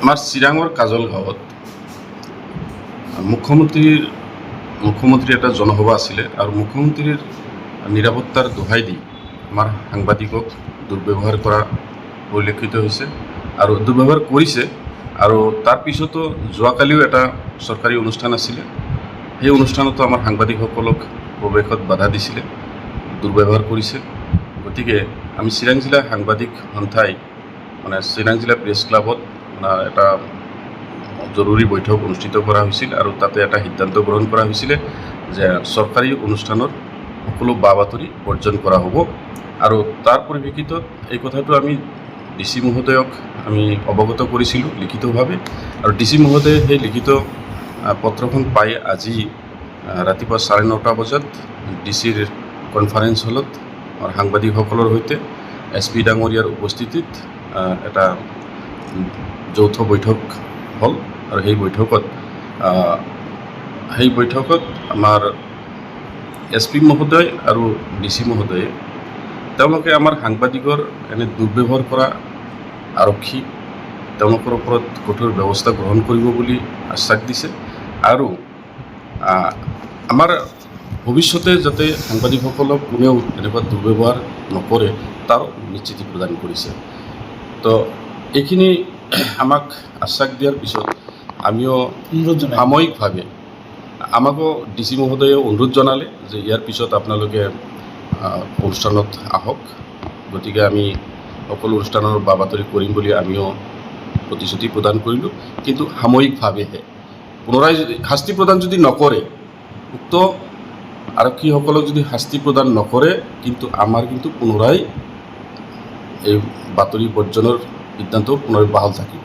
আমাৰ চিৰাঙৰ কাজল গাঁৱত মুখ্যমন্ত্ৰী এটা জনসভা আছিলে আৰু মুখ্যমন্ত্ৰীৰ নিৰাপত্তাৰ দোহাই দি আমাৰ সাংবাদিকক দুৰ্ব্যৱহাৰ কৰা পৰিলক্ষিত হৈছে আৰু দুৰ্ব্যৱহাৰ কৰিছে। আৰু তাৰ পিছতো যোৱাকালিও এটা চৰকাৰী অনুষ্ঠান আছিলে, সেই অনুষ্ঠানতো আমাৰ সাংবাদিকসকলক প্ৰৱেশত বাধা দিছিলে, দুৰ্ব্যৱহাৰ কৰিছে। গতিকে আমি চিৰাং জিলা সাংবাদিক সন্থাই চিৰাং জিলা প্ৰেছ ক্লাবত এটা জৰুৰী বৈঠক অনুষ্ঠিত কৰা হৈছিল আৰু তাতে এটা সিদ্ধান্ত গ্ৰহণ কৰা হৈছিলে যে চৰকাৰী অনুষ্ঠানৰ সকলো বা বাতৰি বৰ্জন কৰা হ'ব। আৰু তাৰ পৰিপ্ৰেক্ষিতত এই কথাটো আমি DC মহোদয়ক আমি অৱগত কৰিছিলোঁ লিখিতভাৱে, আৰু DC মহোদয়ে সেই লিখিত পত্ৰখন পাই আজি ৰাতিপুৱা 9:30 বজাত DCৰ কনফাৰেন্স হলত সাংবাদিকসকলৰ সৈতে SP ডাঙৰীয়াৰ উপস্থিতিত এটা যৌথ বৈঠক হ'ল। আৰু সেই বৈঠকত আমাৰ SP মহোদয় আৰু DC মহোদয়ে তেওঁলোকে আমাৰ সাংবাদিকৰ এনে দুৰ্ব্যৱহাৰ কৰা আৰক্ষী তেওঁলোকৰ ওপৰত কঠোৰ ব্যৱস্থা গ্ৰহণ কৰিব বুলি আশ্বাস দিছে আৰু আমাৰ ভৱিষ্যতে যাতে সাংবাদিকসকলক কোনেও এনেকুৱা দুৰ্ব্যৱহাৰ নকৰে তাৰ নিশ্চিতি প্ৰদান কৰিছে। তো এইখিনি আমাক আশ্বাস দিয়াৰ পিছত আমিও সাময়িকভাৱে আমাকো DC মহোদয়ে অনুৰোধ জনালে যে ইয়াৰ পিছত আপোনালোকে অনুষ্ঠানত আহক। গতিকে আমি সকলো অনুষ্ঠানৰ বা বাতৰি কৰিম বুলি আমিও প্ৰতিশ্ৰুতি প্ৰদান কৰিলোঁ, কিন্তু সাময়িকভাৱেহে। পুনৰাই শাস্তি প্ৰদান যদি নকৰে, উক্ত আৰক্ষীসকলক যদি শাস্তি প্ৰদান নকৰে, কিন্তু আমাৰ পুনৰাই এই বাতৰি বৰ্জনৰ সিদ্ধান্ত পুনৰ বাহাল থাকিব।